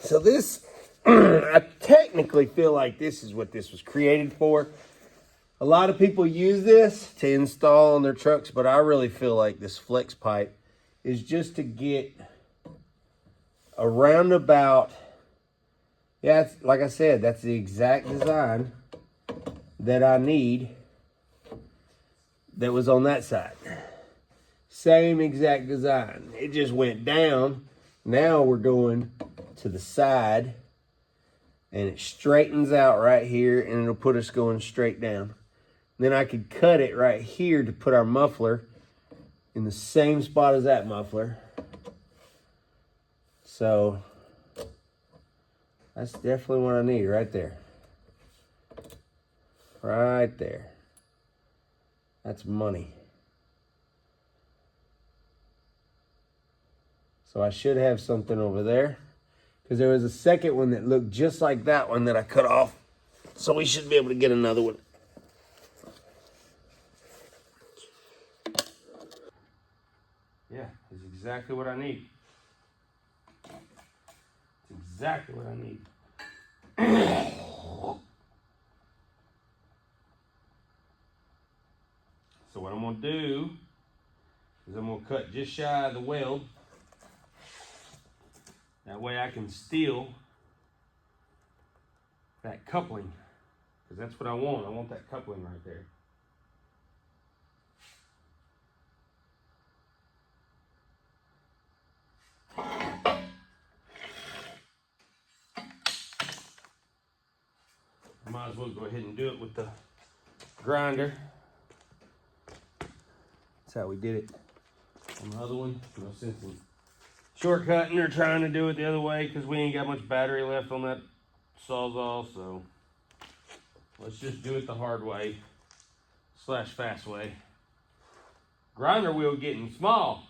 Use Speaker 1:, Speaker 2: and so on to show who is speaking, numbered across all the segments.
Speaker 1: So this, I technically feel like this is what this was created for. A lot of people use this to install on their trucks, but I really feel like this flex pipe is just to get a roundabout. Yeah, it's, like I said, that's the exact design that I need that was on that side. Same exact design. It just went down. Now we're going to the side and it straightens out right here and it'll put us going straight down. Then I could cut it right here to put our muffler in the same spot as that muffler. So that's definitely what I need right there. Right there. That's money. So I should have something over there, because there was a second one that looked just like that one that I cut off. So we should be able to get another one. Yeah, it's exactly what I need. It's exactly what I need. So what I'm gonna do is I'm gonna cut just shy of the weld. That way I can steal that coupling, because that's what I want. I want that coupling right there. I might as well go ahead and do it with the grinder. That's how we did it on the other one. No sense in shortcutting or trying to do it the other way, because we ain't got much battery left on that Sawzall, so let's just do it the hard way / fast way. Grinder wheel getting small.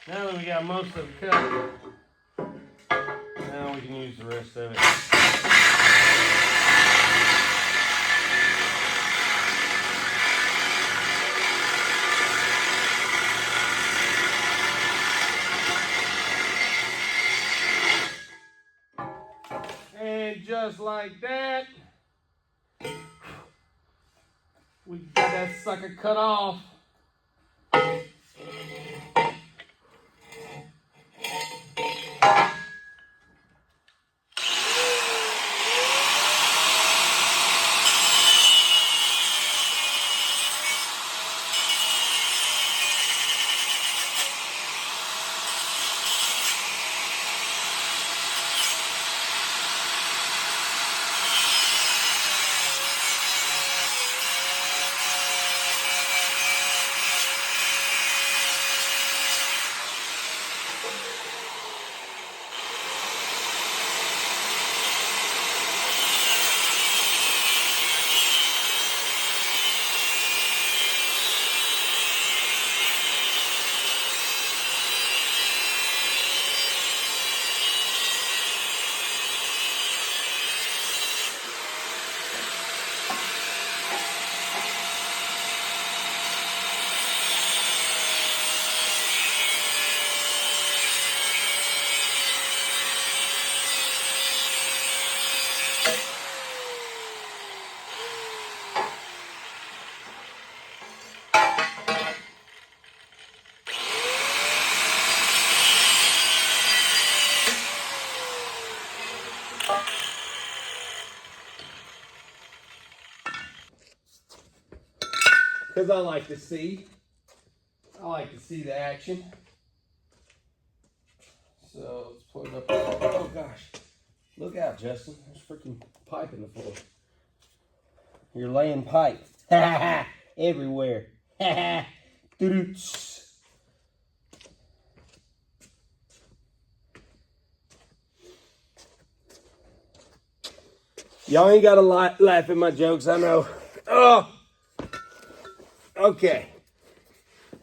Speaker 1: Now that we got most of it cut, now we can use the rest of it. And just like that, we got that sucker cut off. because I like to see. I like to see the action. So let's put it up. Oh gosh. Look out, Justin. There's freaking pipe in the floor. You're laying pipe. Everywhere. Y'all ain't got to laugh at my jokes, I know. Oh. Okay.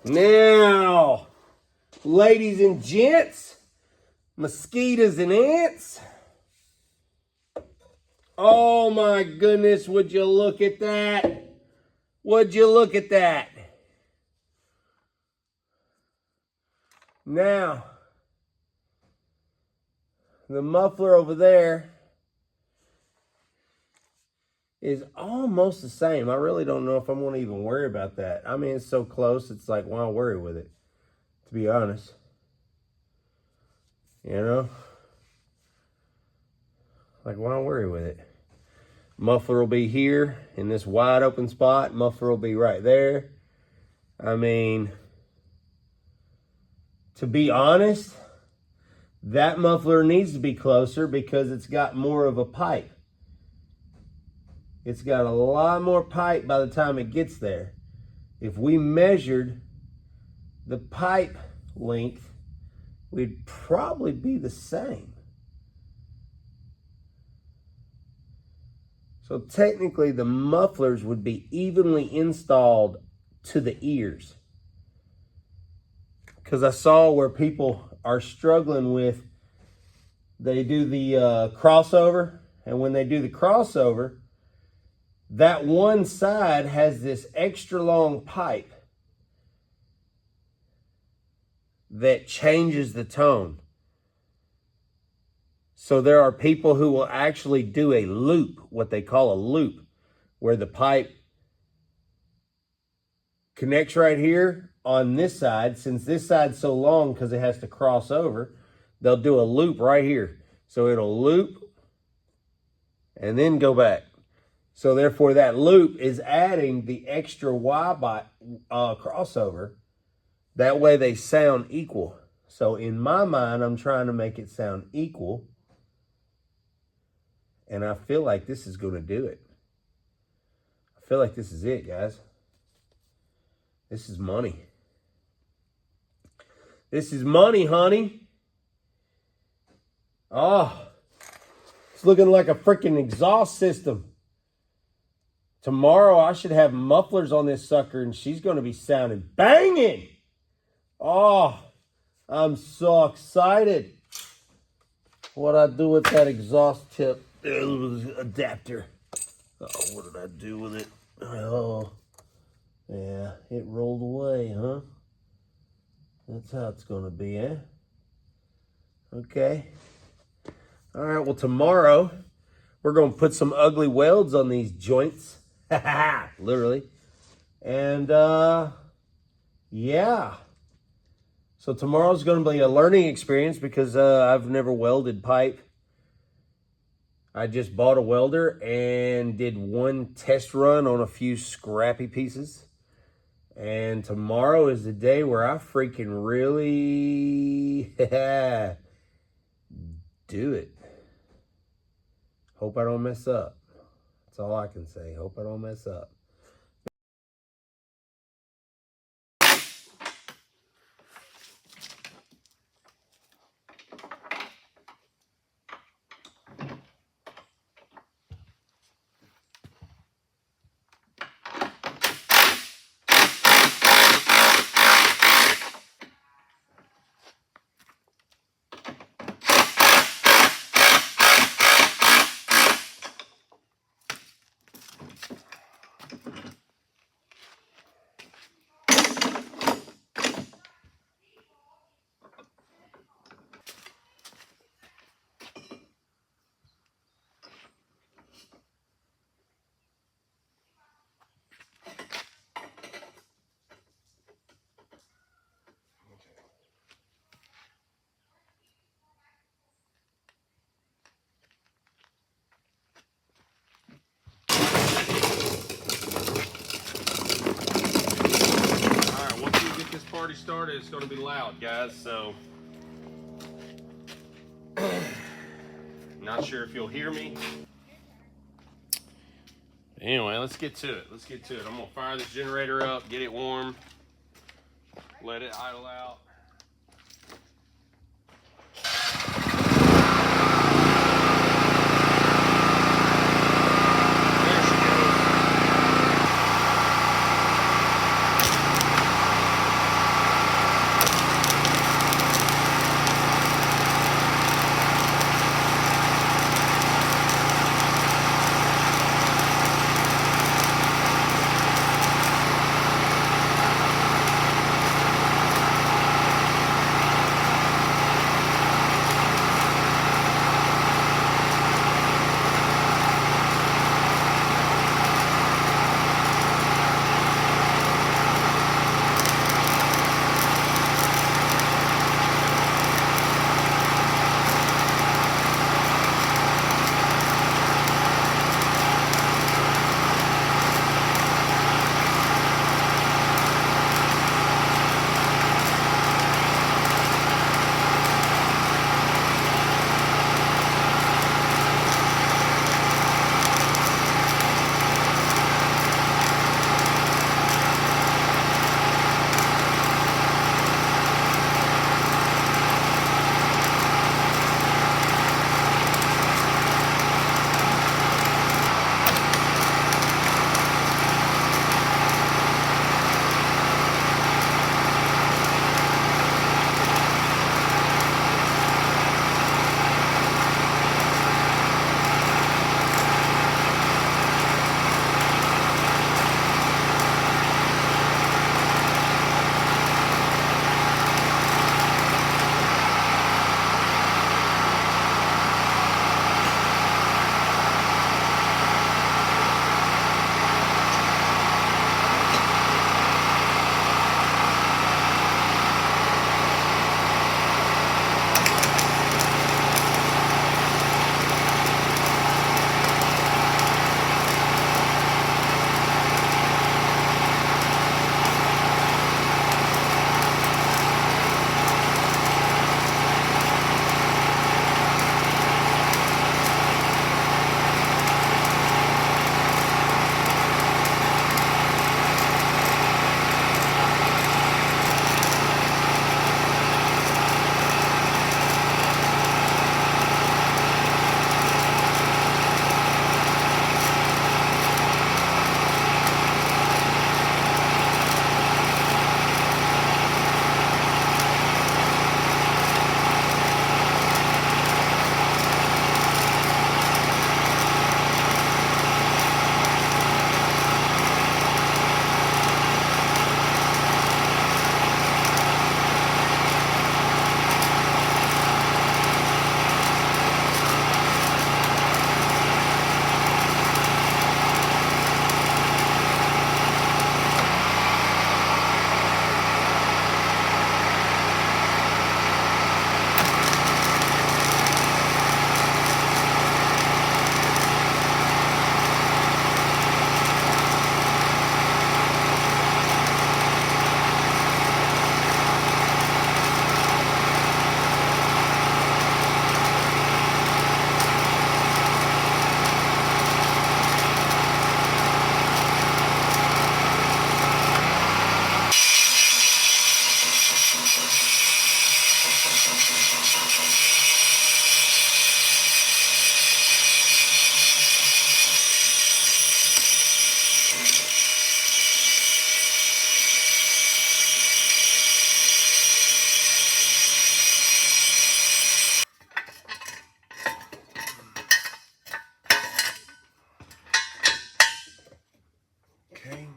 Speaker 1: Now, ladies and gents, mosquitoes and ants. Oh my goodness, would you look at that? Would you look at that? Now, the muffler over there is almost the same. I really don't know if I'm going to even worry about that. I mean, it's so close, it's like, why worry with it, to be honest. You know? Like, why worry with it? Muffler will be here in this wide open spot. Muffler will be right there. I mean, to be honest, that muffler needs to be closer because it's got more of a pipe. It's got a lot more pipe by the time it gets there. If we measured the pipe length, we'd probably be the same. So technically the mufflers would be evenly installed to the ears. Because I saw where people are struggling with, they do the crossover, and when they do the crossover, that one side has this extra long pipe that changes the tone. So there are people who will actually do a loop, what they call a loop, where the pipe connects right here on this side. Since this side's so long because it has to cross over, they'll do a loop right here. So it'll loop and then go back. So therefore that loop is adding the extra Y crossover. That way they sound equal. So in my mind, I'm trying to make it sound equal. And I feel like this is going to do it. I feel like this is it, guys. This is money. This is money, honey. Oh, it's looking like a freaking exhaust system. Tomorrow I should have mufflers on this sucker and she's going to be sounding banging. Oh, I'm so excited. What I do with that exhaust tip adapter. Oh, what did I do with it? Oh, yeah, it rolled away, huh? That's how it's going to be, eh? Okay. All right, well, tomorrow we're going to put some ugly welds on these joints. Literally. And, yeah. So tomorrow's going to be a learning experience because I've never welded pipe. I just bought a welder and did one test run on a few scrappy pieces. And tomorrow is the day where I freaking really do it. Hope I don't mess up. That's all I can say. Hope I don't mess up. already started. It's going to be loud, guys, so not sure if you'll hear me. Anyway, let's get to it. I'm going to fire this generator up, get it warm, let it idle out.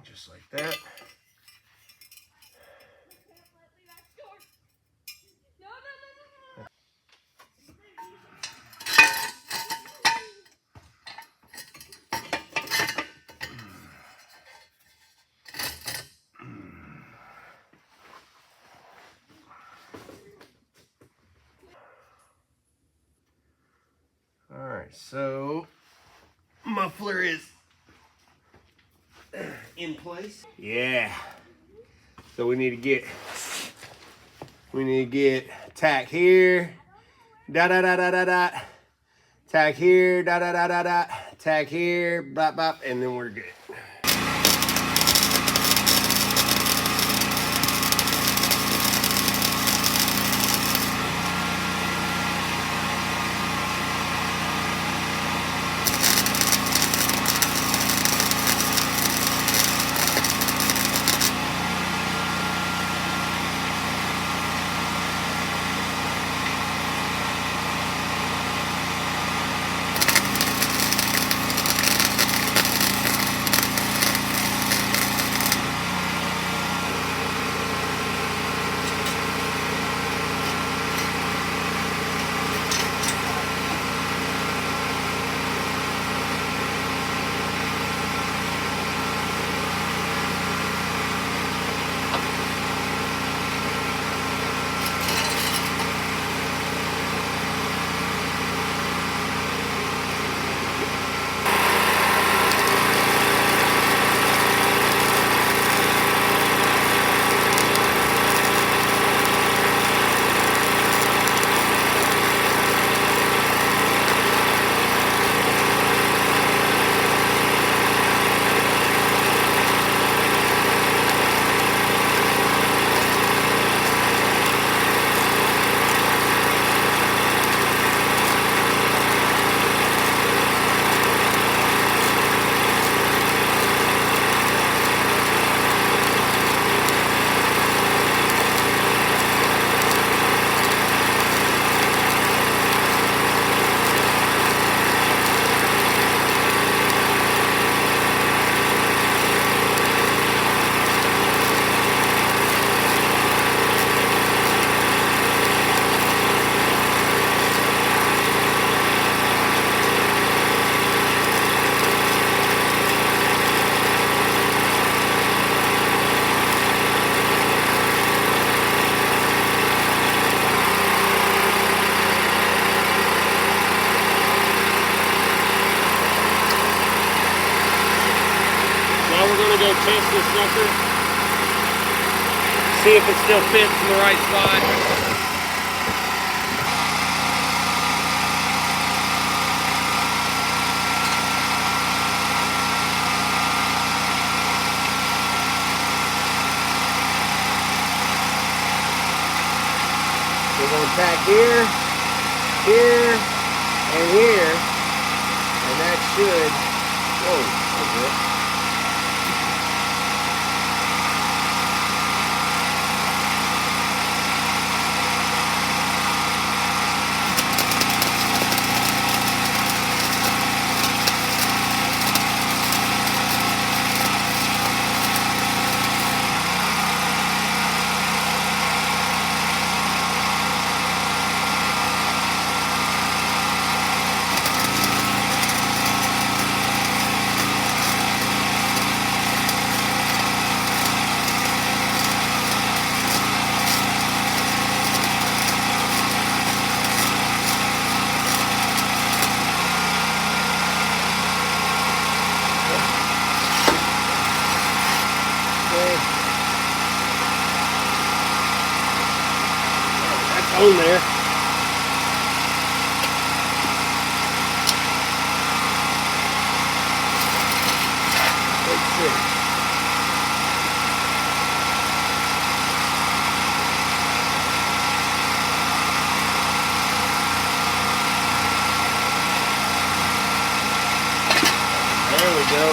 Speaker 1: Just like that. All right, so muffler is in place. Yeah. So we need to get We need to get tack here, da da da da da da. Tack here, da da da da da. Tack here, bop bop, and then we're good. Test this sucker. See if it still fits in the right spot. We're going to tack here, here, and here, and that should, whoa, that's good. On there. Let's see. There we go.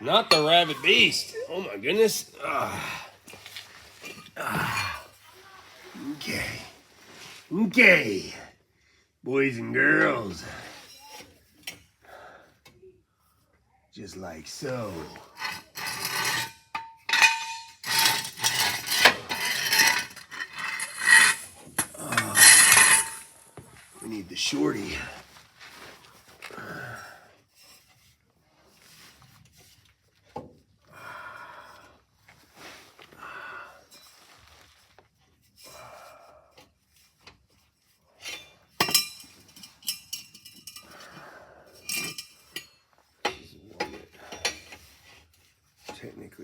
Speaker 1: Not the Rabbit Beast. Oh my goodness. Okay. Okay. Boys and girls. Just like so. We need the shorty.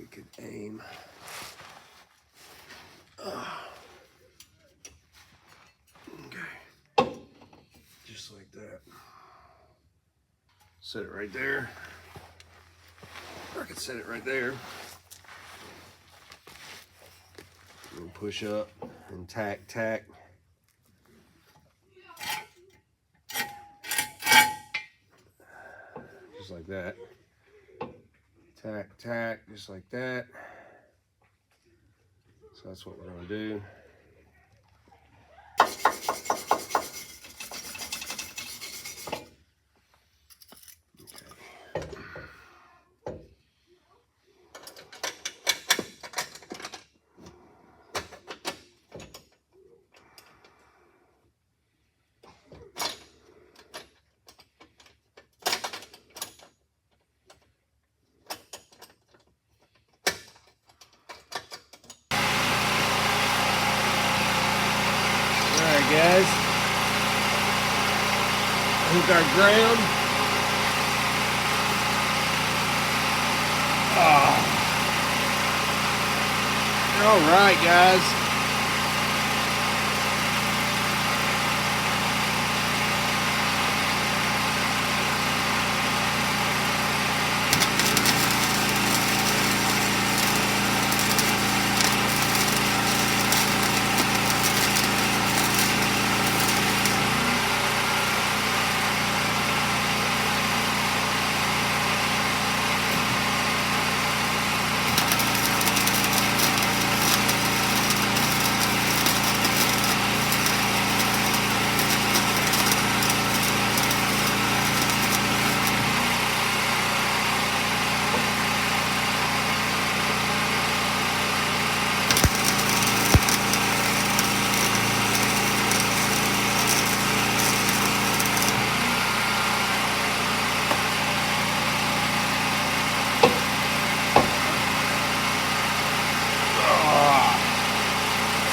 Speaker 1: we could aim. Okay. Just like that. Set it right there. Or I could set it right there. And push up and tack. Just like that. Tack, just like that. So that's what we're gonna do. Alright guys, hook our ground. Alright guys.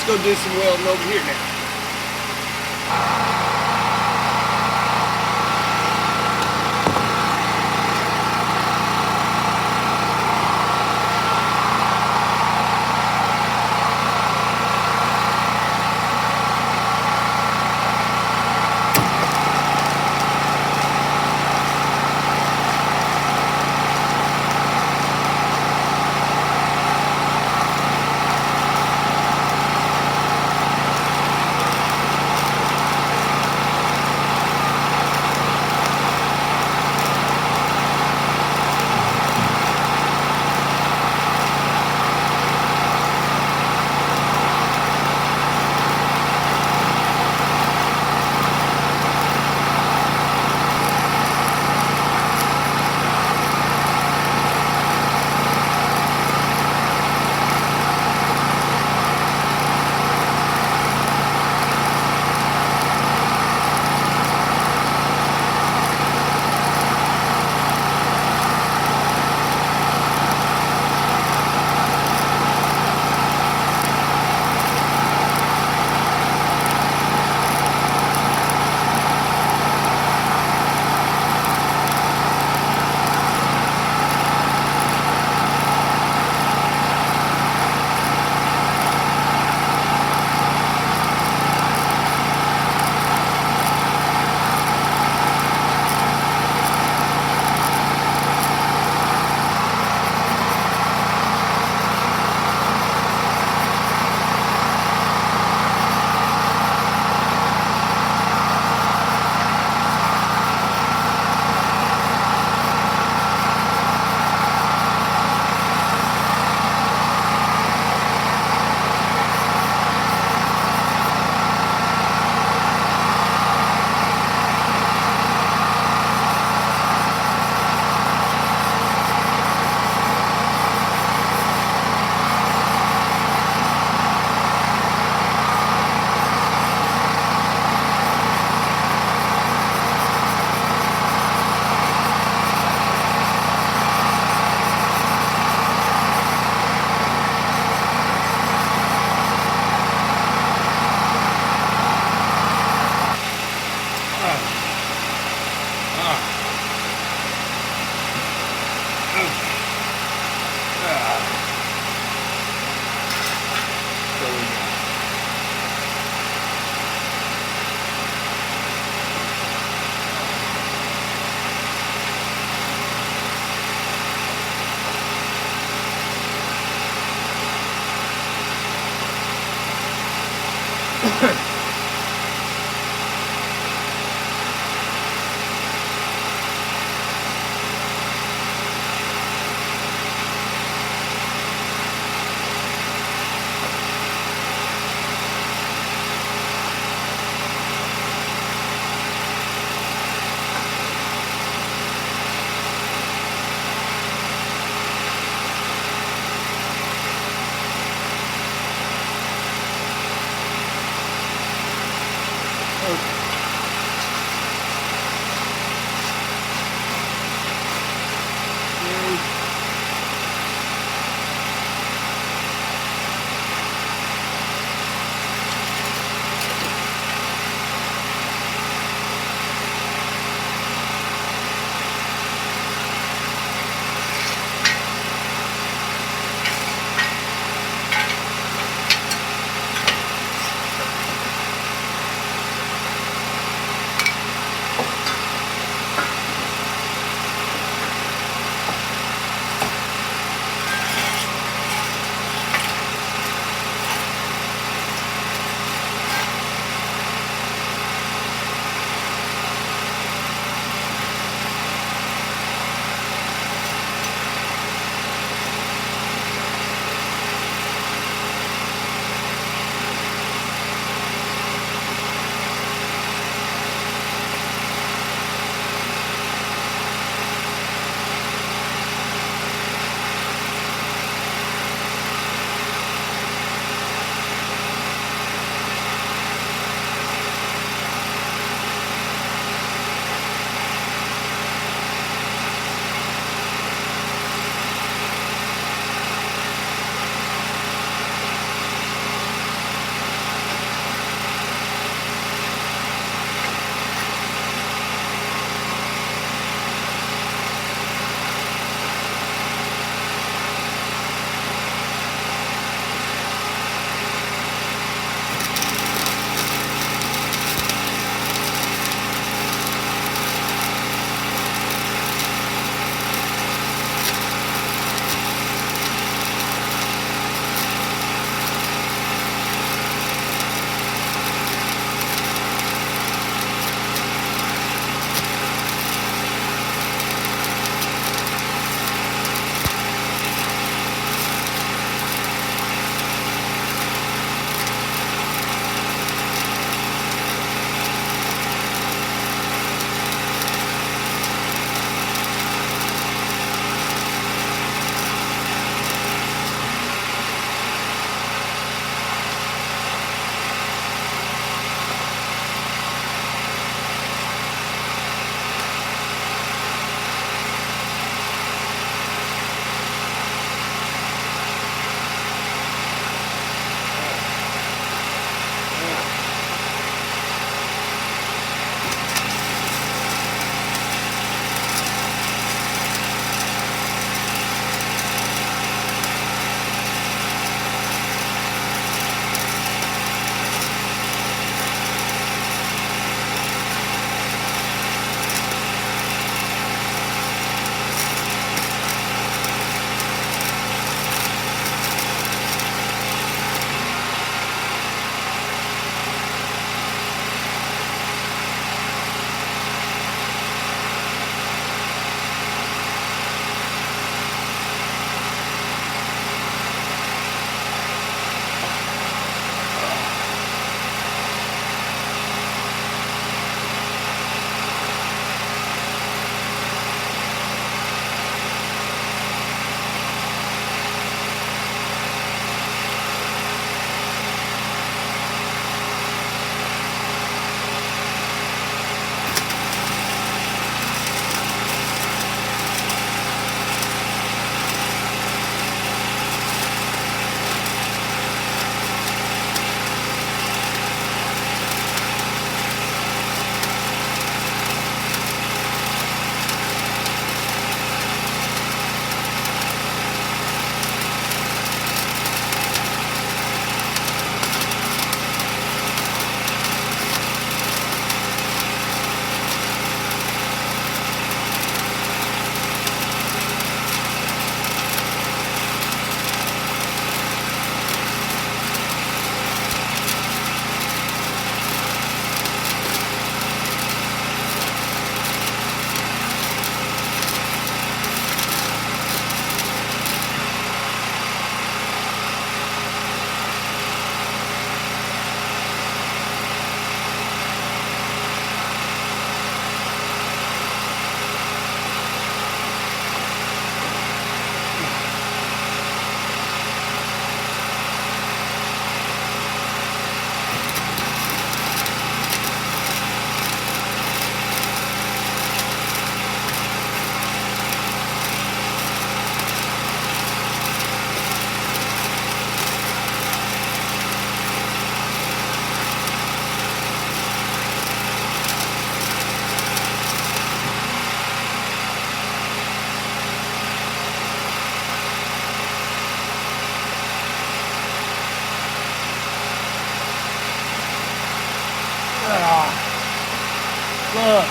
Speaker 1: Let's go do some welding over here now.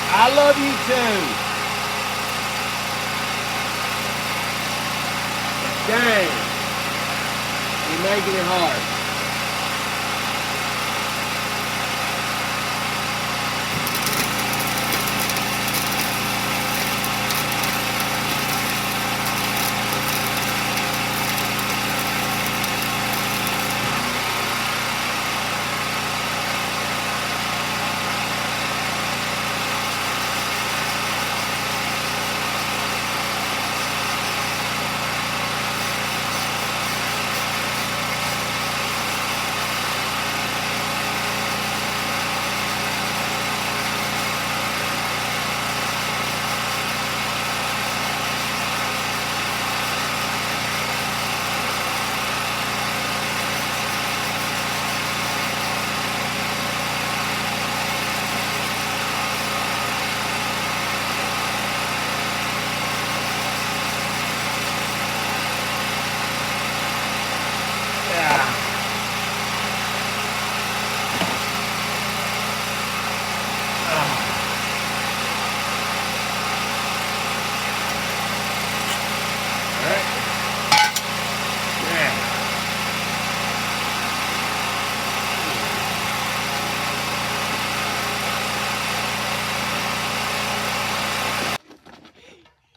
Speaker 1: I love you too. Dang. You're making it hard.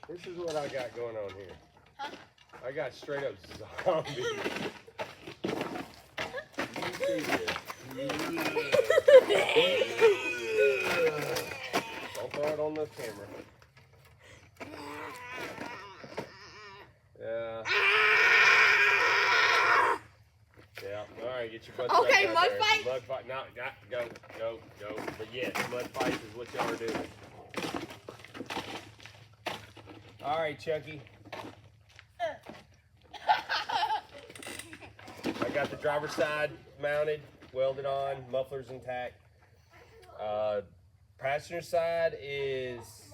Speaker 1: This is what I got going on here. Huh? I got straight up zombies. You see this? Don't throw it on the camera. Yeah. Yeah. All right, get your butt.
Speaker 2: Okay, mud fight.
Speaker 1: Mud fight. No, go. But yes, mud fight is what y'all are doing. All right, Chucky. I got the driver's side mounted, welded on, mufflers intact. Passenger side is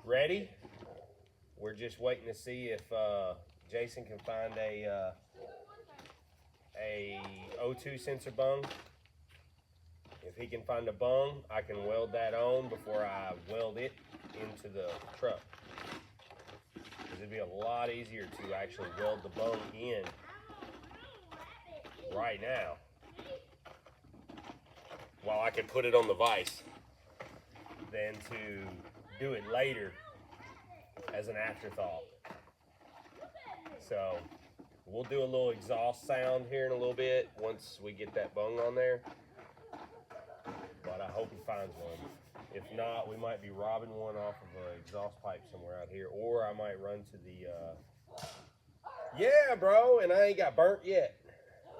Speaker 1: ready. We're just waiting to see if Jason can find a O2 sensor bung. If he can find a bung, I can weld that on before I weld it into the truck. It'd be a lot easier to actually weld the bung in right now while I can put it on the vise than to do it later as an afterthought. So we'll do a little exhaust sound here in a little bit once we get that bung on there, but I hope he finds one. If not, we might be robbing one off of an exhaust pipe somewhere out here, or I might run to the, yeah, bro, and I ain't got burnt yet.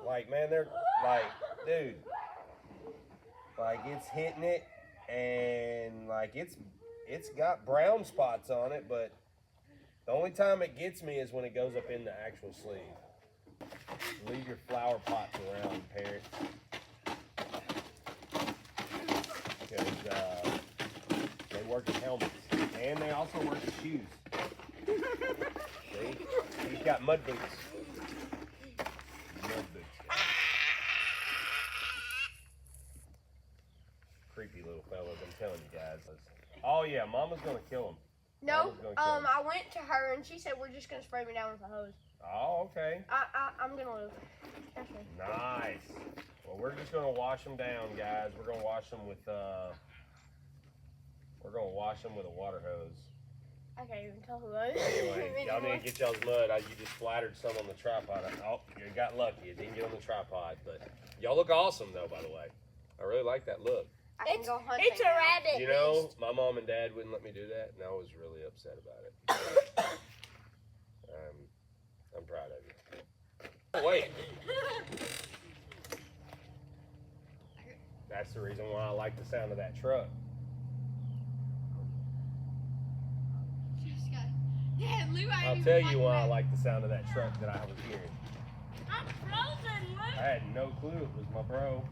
Speaker 1: Like, man, they're, like, dude, like, it's hitting it, and, like, it's got brown spots on it, but the only time it gets me is when it goes up in the actual sleeve. Leave your flower pots around, parents. Because, they work in helmets, and they also work in shoes. See? He's got mud boots. Mud boots. Creepy little fellas, I'm telling you guys. Oh yeah, Mama's gonna kill him.
Speaker 2: No, I went to her and she said we're just gonna spray me down with a hose.
Speaker 1: Oh, okay.
Speaker 2: I'm gonna live.
Speaker 1: Nice. Well, we're just gonna wash them down, guys. We're gonna wash them with a water hose.
Speaker 2: I can't even tell who I am.
Speaker 1: Anyway, y'all need to get y'all's mud. You just splattered some on the tripod. Oh, you got lucky. It didn't get on the tripod, but y'all look awesome though, by the way. I really like that look.
Speaker 2: It's a rabbit.
Speaker 1: You know, my mom and dad wouldn't let me do that, and I was really upset about it. I'm proud of you. Oh, wait. That's the reason why I like the sound of that truck. I'll tell you why I like the sound of that truck that I was hearing.
Speaker 2: I'm frozen, Luke.
Speaker 1: I had no clue it was my bro.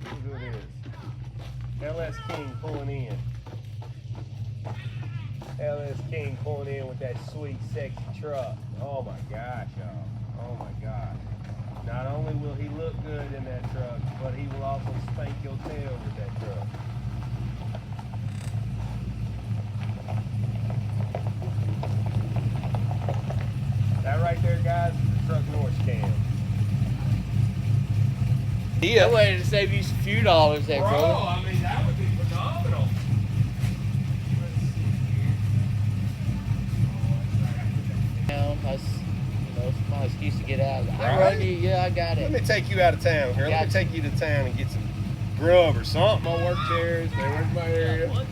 Speaker 1: Look who it is. LS King pulling in. LS King pulling in with that sweet, sexy truck. Oh my gosh, y'all. Oh my gosh. Not only will he look good in that truck, but he will also spank your tail with that truck. That right there, guys, is the truck North cam.
Speaker 3: That way to save you a few dollars there,
Speaker 1: Bro,
Speaker 3: brother.
Speaker 1: I mean, that would be phenomenal.
Speaker 3: That's, my excuse to get out.
Speaker 1: Right?
Speaker 3: I run you, yeah, I got
Speaker 1: Let
Speaker 3: it.
Speaker 1: me take you out of town, girl. Let me take you to town and get some grub or something. My work chairs, there's my area. My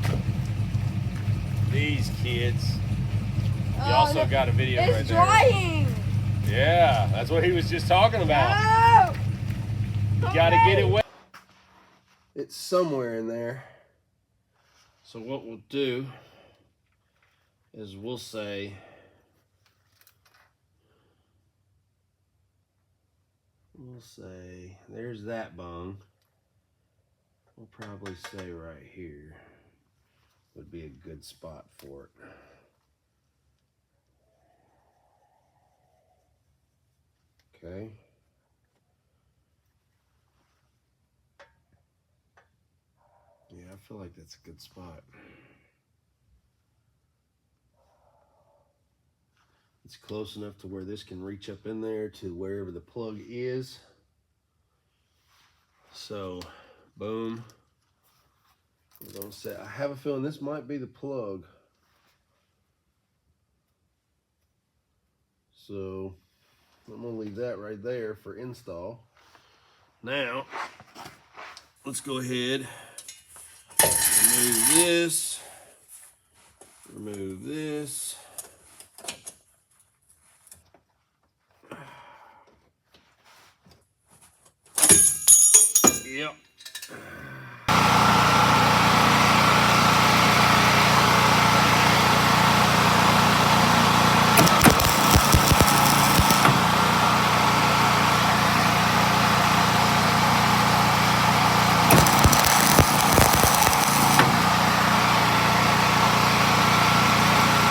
Speaker 1: God. These kids. You also got a video right there.
Speaker 2: It's drying.
Speaker 1: Yeah, that's what he was just talking about.
Speaker 2: No.
Speaker 1: You gotta get it wet. It's somewhere in there. So what we'll do is we'll say there's that bung. We'll probably say right here would be a good spot for it. Okay. Yeah, I feel like that's a good spot. It's close enough to where this can reach up in there to wherever the plug is. So, boom. We're gonna say, I have a feeling this might be the plug. So, I'm gonna leave that right there for install. Now, let's go ahead, remove this, remove this. Yep.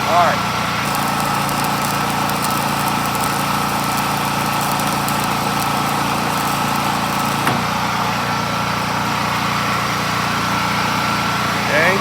Speaker 1: All right. Okay.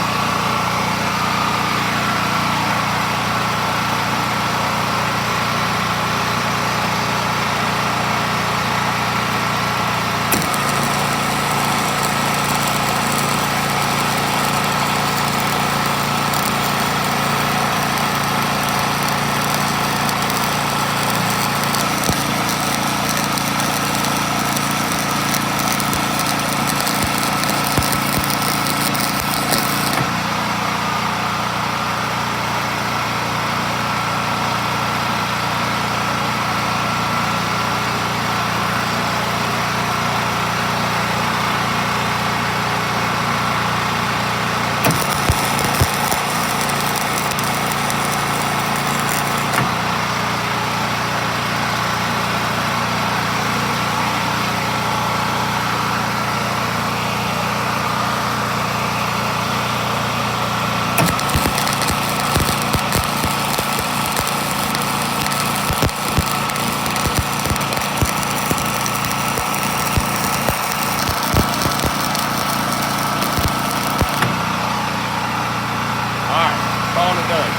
Speaker 1: Calling it done.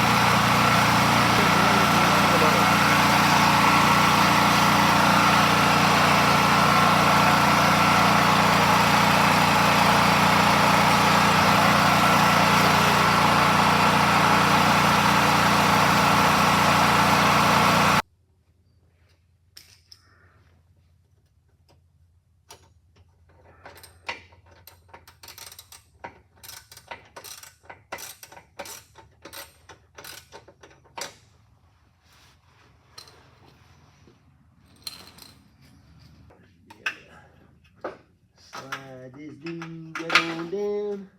Speaker 1: Slide this dude right on down.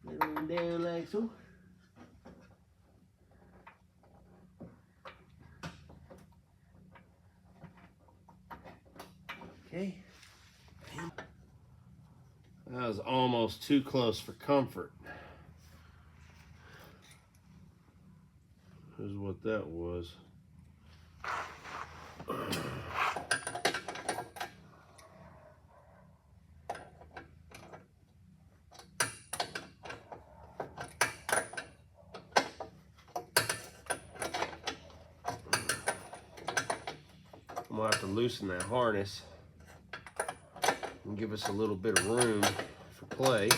Speaker 1: Right on down like so. Okay. That was almost too close for comfort. Here's what that was. I'm gonna have to loosen that harness and give us a little bit of room for play.